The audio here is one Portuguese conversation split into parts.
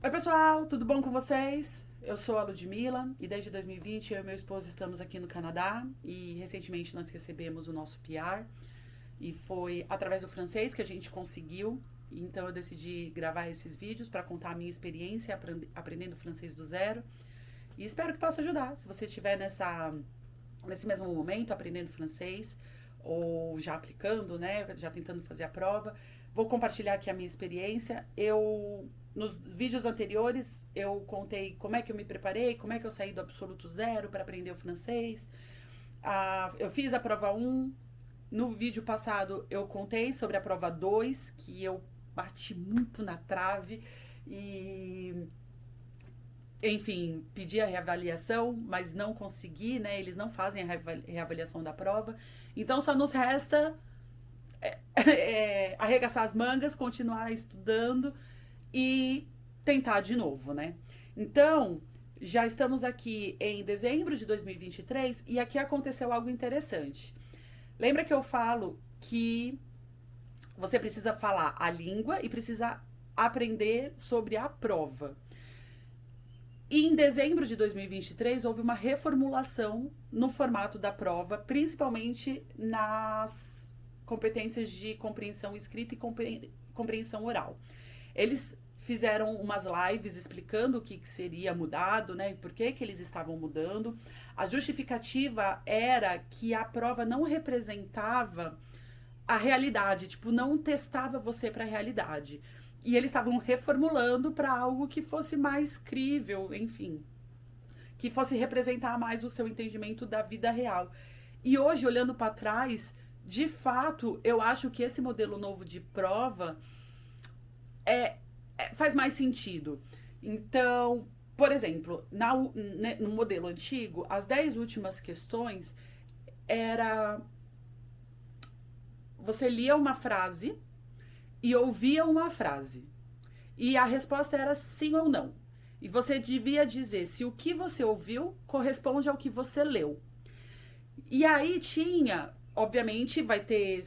Oi, pessoal, tudo bom com vocês? Eu sou a Ludmilla e desde 2020 eu e meu esposo estamos aqui no Canadá e recentemente nós recebemos o nosso PR e foi através do francês que a gente conseguiu. Então eu decidi gravar esses vídeos para contar a minha experiência aprendendo francês do zero e espero que possa ajudar. Se você estiver nesse mesmo momento aprendendo francês ou já aplicando, né, já tentando fazer a prova, vou compartilhar aqui a minha experiência. Nos vídeos anteriores, eu contei como é que eu me preparei, como é que eu saí do absoluto zero para aprender o francês. Eu fiz a prova um. No vídeo passado, eu contei sobre a prova 2, que eu bati muito na trave e, enfim, pedi a reavaliação, mas não consegui, né? Eles não fazem a reavaliação da prova. Então, só nos resta arregaçar as mangas, continuar estudando e tentar de novo, né? Então, já estamos aqui em dezembro de 2023 e aqui aconteceu algo interessante. Lembra que eu falo que você precisa falar a língua e precisa aprender sobre a prova. E em dezembro de 2023 houve uma reformulação no formato da prova, principalmente nas competências de compreensão escrita e compreensão oral. Eles fizeram umas lives explicando o que seria mudado, né? E por que eles estavam mudando. A justificativa era que a prova não representava a realidade, tipo, não testava você para a realidade. E eles estavam reformulando para algo que fosse mais crível, enfim, que fosse representar mais o seu entendimento da vida real. E hoje, olhando para trás, de fato, eu acho que esse modelo novo de prova faz mais sentido. Então, por exemplo, no modelo antigo, as 10 últimas questões era você lia uma frase e ouvia uma frase. E a resposta era sim ou não. E você devia dizer se o que você ouviu corresponde ao que você leu. E aí tinha, obviamente, vai ter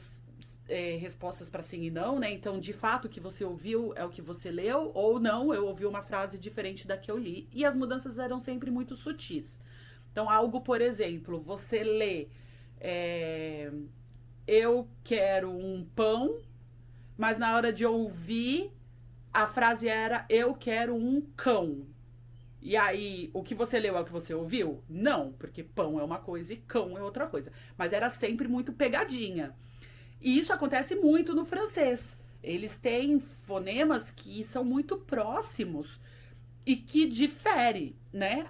respostas para sim e não, né? Então, de fato, o que você ouviu é o que você leu, ou não, eu ouvi uma frase diferente da que eu li. E as mudanças eram sempre muito sutis. Então, algo, por exemplo, você lê eu quero um pão, mas na hora de ouvir, a frase era eu quero um cão. E aí, o que você leu é o que você ouviu? Não, porque pão é uma coisa e cão é outra coisa. Mas era sempre muito pegadinha. E isso acontece muito no francês. Eles têm fonemas que são muito próximos e que difere, né,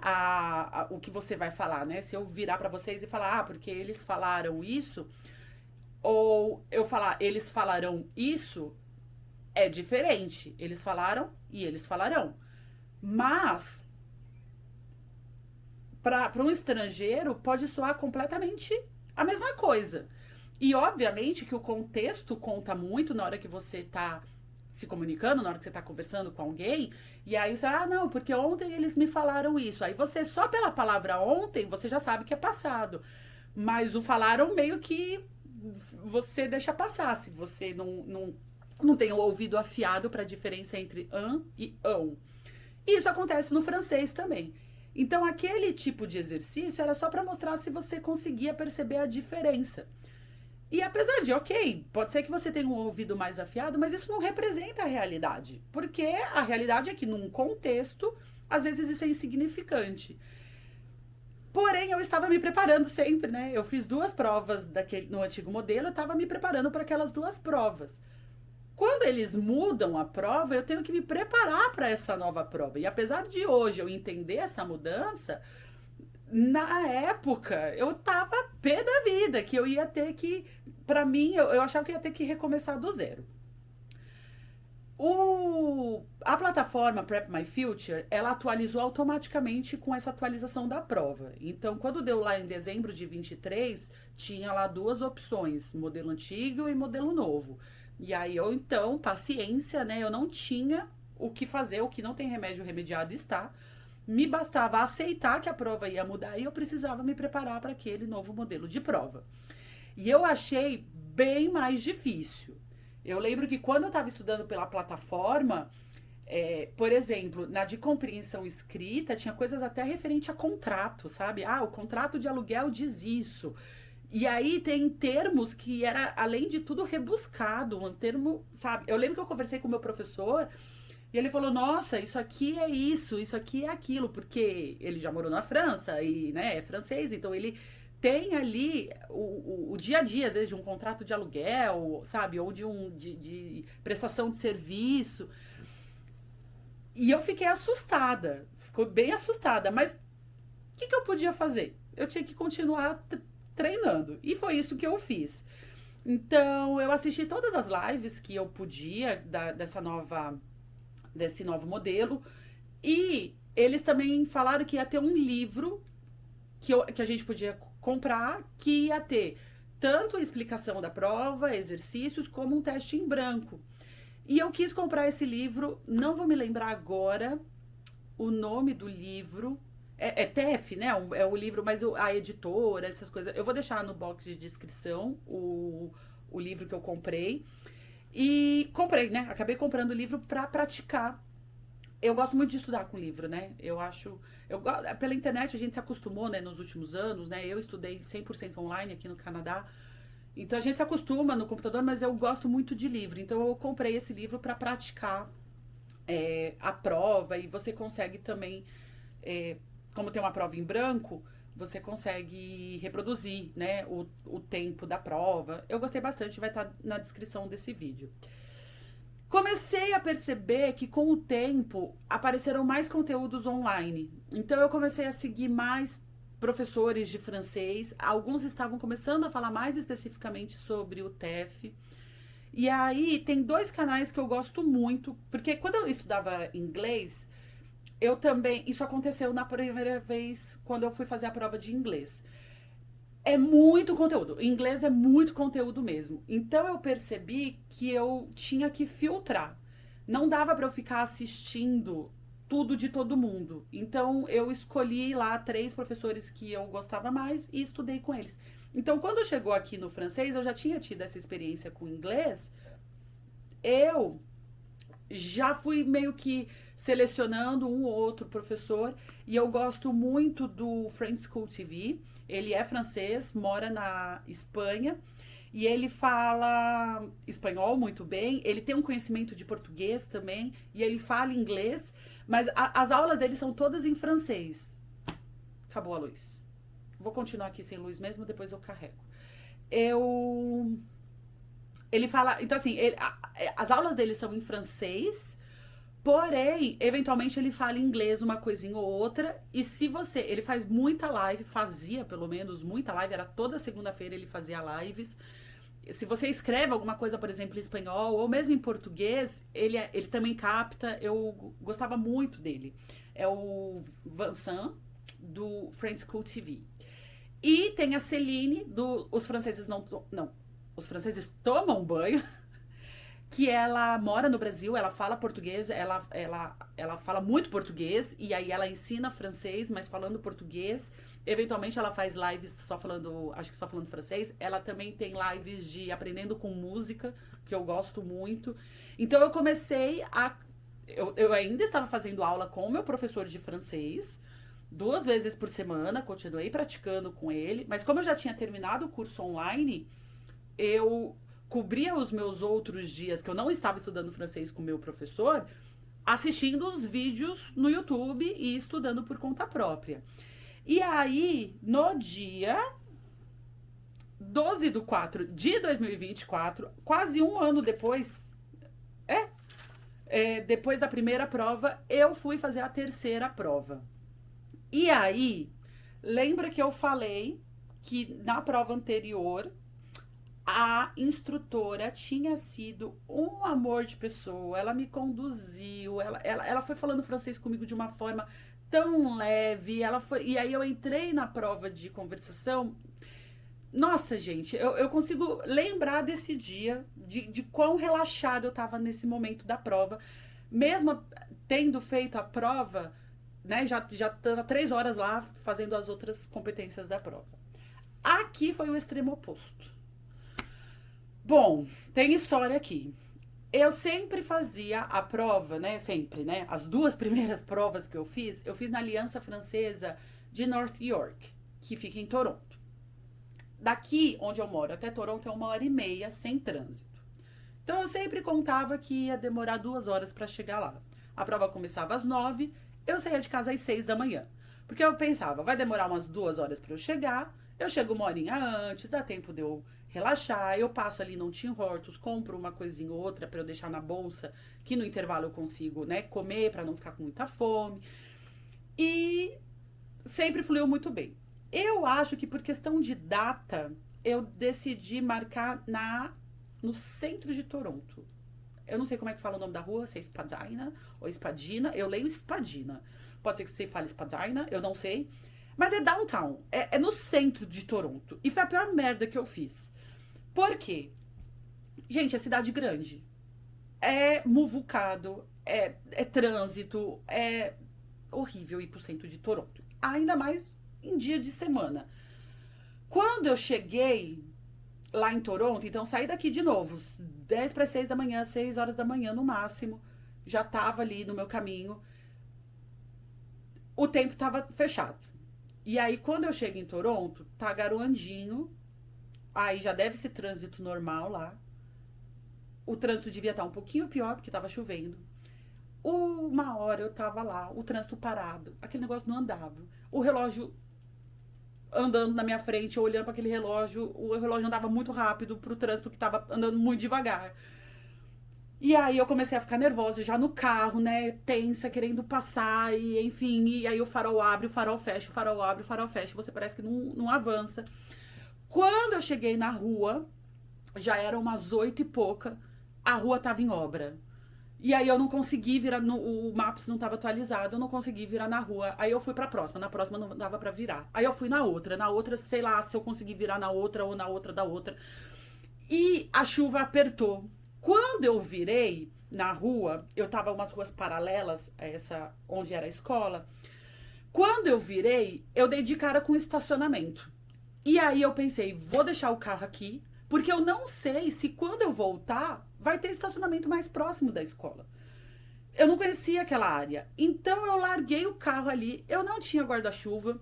o que você vai falar, né? Se eu virar para vocês e falar, porque eles falaram isso, ou eu falar, eles falarão isso, é diferente. Eles falaram e eles falarão. Mas, para um estrangeiro, pode soar completamente a mesma coisa. E, obviamente, que o contexto conta muito na hora que você está se comunicando, na hora que você está conversando com alguém. E aí você, não, porque ontem eles me falaram isso. Aí você, só pela palavra ontem, você já sabe que é passado. Mas o falaram meio que você deixa passar, se você não tem o ouvido afiado para a diferença entre an e ão. Isso acontece no francês também. Então, aquele tipo de exercício era só para mostrar se você conseguia perceber a diferença. E apesar de, ok, pode ser que você tenha um ouvido mais afiado, mas isso não representa a realidade. Porque a realidade é que, num contexto, às vezes isso é insignificante. Porém, eu estava me preparando sempre, né? Eu fiz 2 provas no antigo modelo, eu estava me preparando para aquelas 2 provas. Quando eles mudam a prova, eu tenho que me preparar para essa nova prova. E apesar de hoje eu entender essa mudança, na época eu tava pé da vida, que eu ia ter que, para mim, eu achava que ia ter que recomeçar do zero. A plataforma Prep My Future, ela atualizou automaticamente com essa atualização da prova. Então, quando deu lá em dezembro de 23, tinha lá 2 opções, modelo antigo e modelo novo. E aí eu, então, paciência, né? Eu não tinha o que fazer, o que não tem remédio remediado está. Me bastava aceitar que a prova ia mudar e eu precisava me preparar para aquele novo modelo de prova. E eu achei bem mais difícil. Eu lembro que quando eu estava estudando pela plataforma, Por exemplo, na de compreensão escrita, tinha coisas até referente a contrato, sabe? Ah, o contrato de aluguel diz isso. E aí tem termos que era, além de tudo, rebuscado, um termo, sabe? Eu lembro que eu conversei com o meu professor e ele falou, nossa, isso aqui é aquilo, porque ele já morou na França e, né, é francês, então ele tem ali o dia a dia, às vezes, de um contrato de aluguel, sabe? Ou de prestação de serviço. E eu fiquei assustada, ficou bem assustada, mas o que eu podia fazer? Eu tinha que continuar treinando. E foi isso que eu fiz. Então, eu assisti todas as lives que eu podia desse novo modelo. E eles também falaram que ia ter um livro que a gente podia comprar, que ia ter tanto a explicação da prova, exercícios, como um teste em branco. E eu quis comprar esse livro, não vou me lembrar agora o nome do livro. É TEF, né? É o livro, mas a editora, essas coisas. Eu vou deixar no box de descrição o livro que eu comprei. E comprei, né? Acabei comprando o livro para praticar. Eu gosto muito de estudar com livro, né? Eu acho. Pela internet a gente se acostumou, né, nos últimos anos, né? Eu estudei 100% online aqui no Canadá. Então a gente se acostuma no computador, mas eu gosto muito de livro. Então eu comprei esse livro para praticar a prova. E você consegue também. Como tem uma prova em branco, você consegue reproduzir, né, o tempo da prova. Eu gostei bastante, vai estar na descrição desse vídeo. Comecei a perceber que com o tempo apareceram mais conteúdos online. Então eu comecei a seguir mais professores de francês. Alguns estavam começando a falar mais especificamente sobre o TEF. E aí tem 2 canais que eu gosto muito, porque quando eu estudava inglês, eu também, isso aconteceu na primeira vez quando eu fui fazer a prova de inglês. É muito conteúdo, inglês é muito conteúdo mesmo. Então eu percebi que eu tinha que filtrar. Não dava para eu ficar assistindo tudo de todo mundo. Então eu escolhi lá 3 professores que eu gostava mais e estudei com eles. Então quando chegou aqui no francês, eu já tinha tido essa experiência com o inglês. Eu já fui meio que selecionando um ou outro professor e eu gosto muito do French School TV. Ele é francês, mora na Espanha e ele fala espanhol muito bem. Ele tem um conhecimento de português também e ele fala inglês, mas as aulas dele são todas em francês. Acabou a luz. Vou continuar aqui sem luz mesmo, depois eu carrego. Ele fala, então assim, as aulas dele são em francês, porém, eventualmente ele fala inglês uma coisinha ou outra, e se você, ele faz muita live, fazia pelo menos muita live, era toda segunda-feira ele fazia lives. Se você escreve alguma coisa, por exemplo, em espanhol, ou mesmo em português, ele também capta, eu gostava muito dele. É o Vincent, do French School TV. E tem a Celine, Os Franceses Os Franceses Tomam Banho, que ela mora no Brasil, ela fala português, ela fala muito português, e aí ela ensina francês, mas falando português. Eventualmente ela faz lives só falando, acho que só falando francês. Ela também tem lives de aprendendo com música, que eu gosto muito. Então eu comecei eu ainda estava fazendo aula com o meu professor de francês, 2 vezes por semana, continuei praticando com ele, mas como eu já tinha terminado o curso online, eu cobria os meus outros dias que eu não estava estudando francês com o meu professor, assistindo os vídeos no YouTube e estudando por conta própria. E aí, no dia 12/4 de 2024, quase um ano depois, depois da primeira prova, eu fui fazer a terceira prova. E aí, lembra que eu falei que na prova anterior a instrutora tinha sido um amor de pessoa, ela me conduziu, ela foi falando francês comigo de uma forma tão leve, e aí eu entrei na prova de conversação. Nossa, gente, eu consigo lembrar desse dia, de quão relaxada eu tava nesse momento da prova, mesmo tendo feito a prova, né, já tava 3 horas lá fazendo as outras competências da prova. Aqui foi o extremo oposto. Bom, tem história aqui. Eu sempre fazia a prova, né? Sempre, né? As duas primeiras provas que eu fiz na Aliança Francesa de North York, que fica em Toronto. Daqui, onde eu moro, até Toronto é 1h30 sem trânsito. Então eu sempre contava que ia demorar 2 horas para chegar lá. A prova começava às 9, eu saía de casa às 6 da manhã. Porque eu pensava, vai demorar umas 2 horas para eu chego 1 horinha antes, dá tempo de eu relaxar, eu passo ali no Tim Hortons, compro uma coisinha ou outra para eu deixar na bolsa, que no intervalo eu consigo, né, comer para não ficar com muita fome. E sempre fluiu muito bem. Eu acho que por questão de data, eu decidi marcar no centro de Toronto. Eu não sei como é que fala o nome da rua, se é Spadina ou Espadina. Eu leio Espadina. Pode ser que você fale Spadina, eu não sei. Mas é downtown, é no centro de Toronto. E foi a pior merda que eu fiz. Por quê? Gente, é cidade grande. É muvucado, é trânsito, é horrível ir pro centro de Toronto. Ainda mais em dia de semana. Quando eu cheguei lá em Toronto, então saí daqui de novo, 10 para 6 da manhã, 6 horas da manhã no máximo, já tava ali no meu caminho. O tempo tava fechado. E aí, quando eu chego em Toronto, tá garoandinho, aí já deve ser trânsito normal lá. O trânsito devia estar um pouquinho pior, porque tava chovendo. 1 hora eu tava lá, o trânsito parado, aquele negócio não andava. O relógio andando na minha frente, eu olhando para aquele relógio, o relógio andava muito rápido pro trânsito que tava andando muito devagar. E aí eu comecei a ficar nervosa já no carro, né, tensa, querendo passar, e enfim, e aí o farol abre, o farol fecha, o farol abre, o farol fecha, você parece que não avança. Quando eu cheguei na rua, já eram umas 8 e pouca, a rua tava em obra. E aí eu não consegui virar, o Maps não tava atualizado, eu não consegui virar na rua. Aí eu fui pra próxima, na próxima não dava pra virar. Aí eu fui na outra, sei lá se eu consegui virar na outra ou na outra da outra. E a chuva apertou. Quando eu virei na rua, eu tava umas ruas paralelas a essa onde era a escola. Quando eu virei, eu dei de cara com o estacionamento. E aí eu pensei, vou deixar o carro aqui, porque eu não sei se quando eu voltar vai ter estacionamento mais próximo da escola. Eu não conhecia aquela área. Então eu larguei o carro ali, eu não tinha guarda-chuva.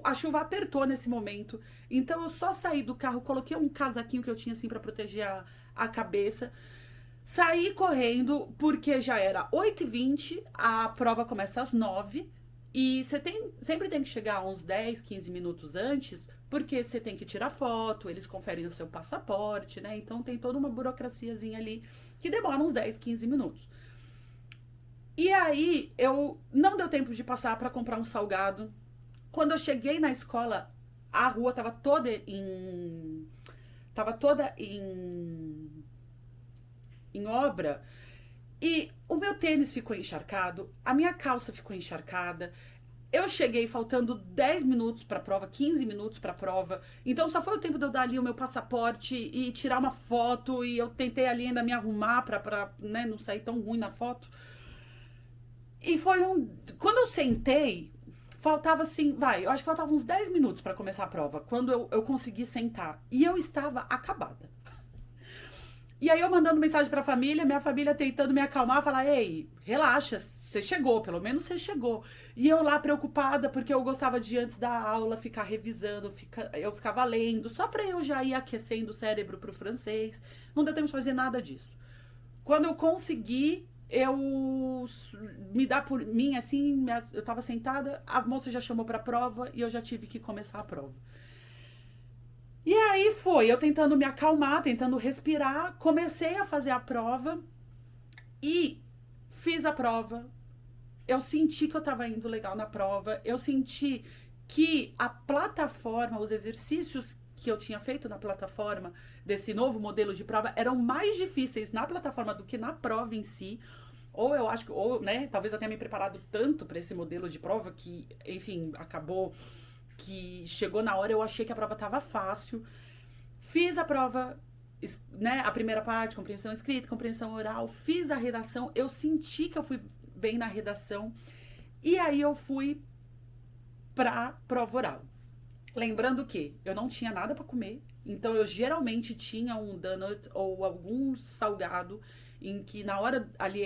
A chuva apertou nesse momento. Então eu só saí do carro, coloquei um casaquinho que eu tinha assim para proteger a cabeça. Saí correndo, porque já era 8h20, a prova começa às 9h. E você sempre tem que chegar uns 10, 15 minutos antes, porque você tem que tirar foto, eles conferem o seu passaporte, né? Então tem toda uma burocraciazinha ali que demora uns 10, 15 minutos. E aí, eu não deu tempo de passar para comprar um salgado. Quando eu cheguei na escola, a rua tava toda em obra. E o meu tênis ficou encharcado, a minha calça ficou encharcada. Eu cheguei faltando 10 minutos para a prova, 15 minutos para a prova. Então só foi o tempo de eu dar ali o meu passaporte e tirar uma foto. E eu tentei ali ainda me arrumar para né, não sair tão ruim na foto. E foi Quando eu sentei, faltava assim, eu acho que faltava uns 10 minutos para começar a prova. Quando eu consegui sentar. E eu estava acabada. E aí eu mandando mensagem pra família, minha família tentando me acalmar, falar, ei, relaxa, você chegou, pelo menos você chegou. E eu lá preocupada, porque eu gostava de antes da aula ficar revisando, eu ficava lendo, só pra eu já ir aquecendo o cérebro pro francês. Não deu tempo de fazer nada disso. Quando eu consegui, me dar por mim, assim, eu tava sentada, a moça já chamou pra prova e eu já tive que começar a prova. E aí foi, eu tentando me acalmar, tentando respirar, comecei a fazer a prova e fiz a prova. Eu senti que eu tava indo legal na prova, eu senti que a plataforma, os exercícios que eu tinha feito na plataforma desse novo modelo de prova eram mais difíceis na plataforma do que na prova em si. Ou eu acho que, né, talvez eu tenha me preparado tanto para esse modelo de prova que, enfim, acabou que chegou na hora, eu achei que a prova estava fácil. Fiz a prova, né, a primeira parte, compreensão escrita, compreensão oral, fiz a redação, eu senti que eu fui bem na redação, e aí eu fui pra prova oral. Lembrando que eu não tinha nada para comer, Então eu geralmente tinha um donut ou algum salgado em que na hora ali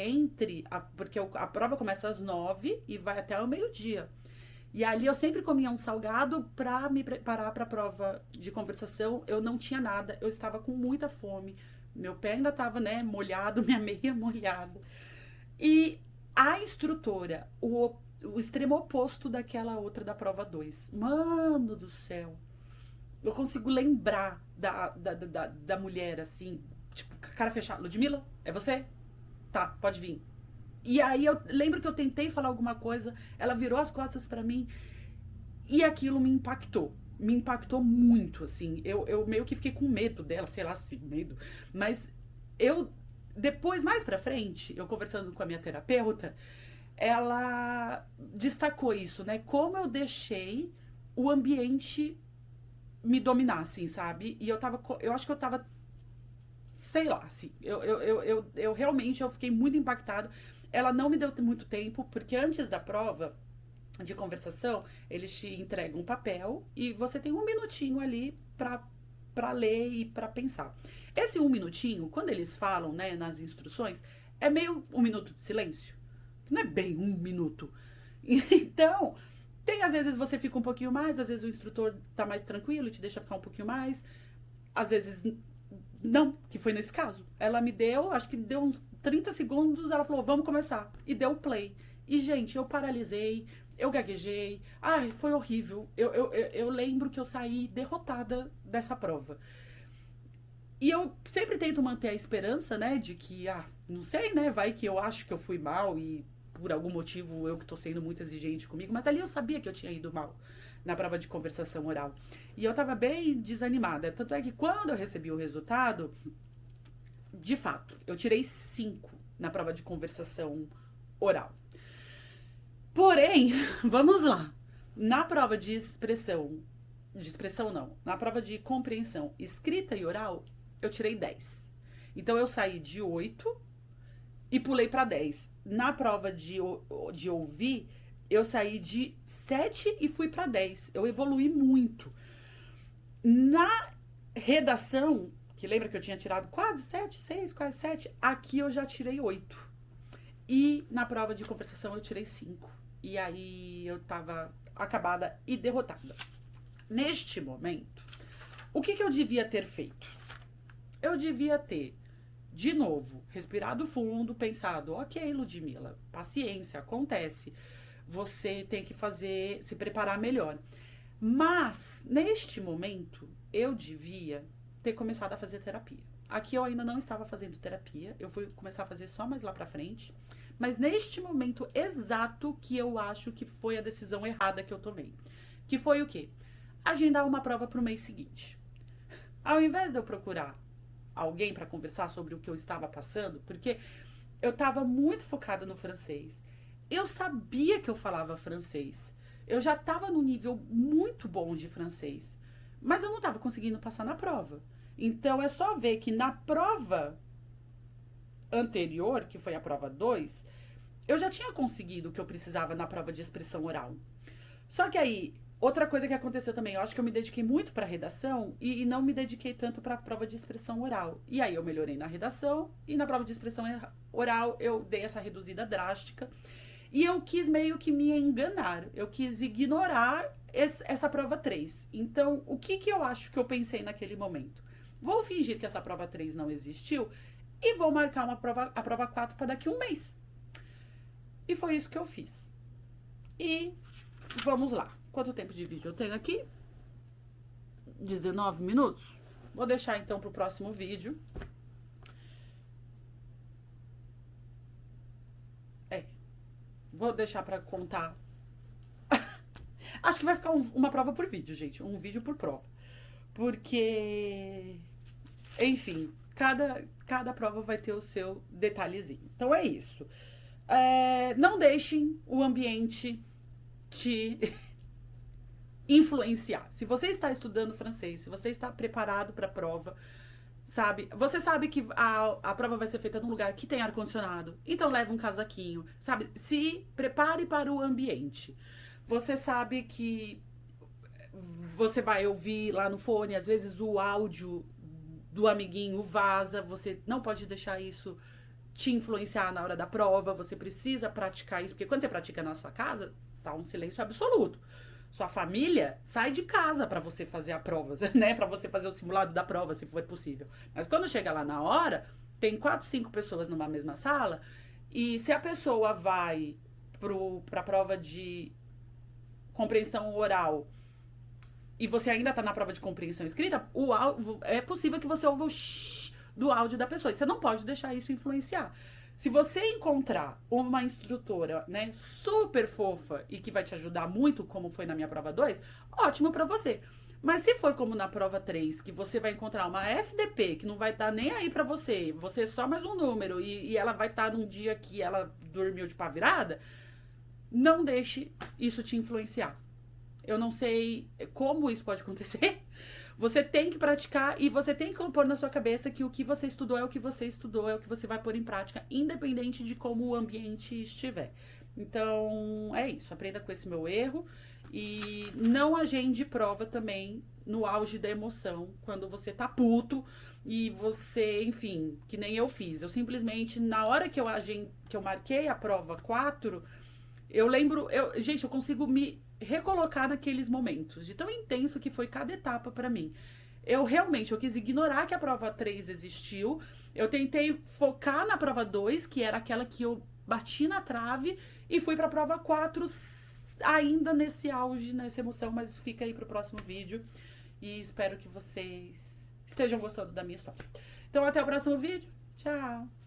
porque a prova começa às 9 e vai até o meio-dia. E ali eu sempre comia um salgado pra me preparar pra prova de conversação. Eu não tinha nada, eu estava com muita fome. Meu pé ainda estava, né, molhado, minha meia molhada. E a instrutora, o extremo oposto daquela outra da prova 2. Mano do céu. Eu consigo lembrar da mulher, assim, tipo, com a cara fechada. Ludmila, é você? Tá, pode vir. E aí eu lembro que eu tentei falar alguma coisa, ela virou as costas pra mim e aquilo me impactou. Me impactou muito, assim. Eu meio que fiquei com medo dela, sei lá se medo. Mas eu, depois, mais pra frente, eu conversando com a minha terapeuta, ela destacou isso, né? Como eu deixei o ambiente me dominar, assim, sabe? E eu acho que eu tava, sei lá, assim, eu realmente, eu fiquei muito impactada. Ela não me deu muito tempo, porque antes da prova de conversação, eles te entregam um papel e você tem um minutinho ali pra ler e pra pensar. Esse um minutinho, quando eles falam, né, nas instruções, é meio um minuto de silêncio. Não é bem um minuto. Então, tem às vezes você fica um pouquinho mais, às vezes o instrutor tá mais tranquilo e te deixa ficar um pouquinho mais. Às vezes não, que foi nesse caso. Ela me deu, acho que deu uns 30 segundos, ela falou, vamos começar. E deu play. E, gente, eu paralisei, eu gaguejei. Ai, foi horrível. Eu lembro que eu saí derrotada dessa prova. E eu sempre tento manter a esperança, né, de que, não sei, né, vai que eu acho que eu fui mal e por algum motivo eu que tô sendo muito exigente comigo, mas ali eu sabia que eu tinha ido mal na prova de conversação oral. E eu tava bem desanimada. Tanto é que quando eu recebi o resultado, de fato, eu tirei 5 na prova de conversação oral. Porém, vamos lá. Na prova de expressão não, na prova de compreensão escrita e oral, eu tirei 10. Então eu saí de 8 e pulei para 10. Na prova de ouvir, eu saí de 7 e fui para 10. Eu evoluí muito. Na redação, que lembra que eu tinha tirado quase 7, 6, quase 7, aqui eu já tirei 8. E na prova de conversação eu tirei 5. E aí eu tava acabada e derrotada. Neste momento, o que eu devia ter feito? Eu devia ter, de novo, respirado fundo, pensado, ok, Ludmila, paciência, acontece. Você tem que se preparar melhor. Mas, neste momento, eu devia ter começado a fazer terapia. Aqui eu ainda não estava fazendo terapia, eu fui começar a fazer só mais lá pra frente. Mas neste momento exato que eu acho que foi a decisão errada que eu tomei. Que foi o quê? Agendar uma prova pro mês seguinte. Ao invés de eu procurar alguém para conversar sobre o que eu estava passando, porque eu estava muito focada no francês. Eu sabia que eu falava francês. Eu já estava num nível muito bom de francês. Mas eu não estava conseguindo passar na prova. Então é só ver que na prova anterior, que foi a prova 2, eu já tinha conseguido o que eu precisava na prova de expressão oral. Só que aí, outra coisa que aconteceu também, eu acho que eu me dediquei muito para redação e não me dediquei tanto para a prova de expressão oral. E aí eu melhorei na redação e na prova de expressão oral eu dei essa reduzida drástica. E eu quis meio que me enganar, eu quis ignorar essa prova 3. Então, o que eu acho que eu pensei naquele momento? Vou fingir que essa prova 3 não existiu e vou marcar a prova 4 para daqui a um mês. E foi isso que eu fiz. E vamos lá. Quanto tempo de vídeo eu tenho aqui? 19 minutos? Vou deixar então para o próximo vídeo. Vou deixar para contar. Acho que vai ficar uma prova por vídeo, gente. Um vídeo por prova. Porque, enfim, cada prova vai ter o seu detalhezinho. Então é isso. Não deixem o ambiente te influenciar. Se você está estudando francês, se você está preparado para a prova, sabe? Você sabe que a prova vai ser feita num lugar que tem ar-condicionado. Então leva um casaquinho, sabe? Se prepare para o ambiente. Você sabe que Você vai ouvir lá no fone, às vezes o áudio do amiguinho vaza, você não pode deixar isso te influenciar na hora da prova, você precisa praticar isso, porque quando você pratica na sua casa, tá um silêncio absoluto. Sua família sai de casa para você fazer a prova, né? Para você fazer o simulado da prova, se for possível. Mas quando chega lá na hora, tem 4, 5 pessoas numa mesma sala, e se a pessoa vai pra prova de compreensão oral e você ainda tá na prova de compreensão escrita, é possível que você ouva o shhh do áudio da pessoa. E você não pode deixar isso influenciar. Se você encontrar uma instrutora, né, super fofa e que vai te ajudar muito, como foi na minha prova 2, ótimo pra você. Mas se for como na prova 3, que você vai encontrar uma FDP que não vai estar nem aí pra você é só mais um número e ela vai estar num dia que ela dormiu de pá virada, não deixe isso te influenciar. Eu não sei como isso pode acontecer. Você tem que praticar e você tem que pôr na sua cabeça que o que você estudou é o que você estudou, é o que você vai pôr em prática, independente de como o ambiente estiver. Então, é isso. Aprenda com esse meu erro e não agende prova também no auge da emoção, quando você tá puto e você, enfim, que nem eu fiz. Eu simplesmente, na hora que eu marquei a prova 4, eu lembro, gente, eu consigo me recolocar naqueles momentos, de tão intenso que foi cada etapa pra mim. Eu quis ignorar que a prova 3 existiu, eu tentei focar na prova 2, que era aquela que eu bati na trave, e fui pra prova 4 ainda nesse auge, nessa emoção, mas fica aí pro próximo vídeo, e espero que vocês estejam gostando da minha história. Então até o próximo vídeo, tchau!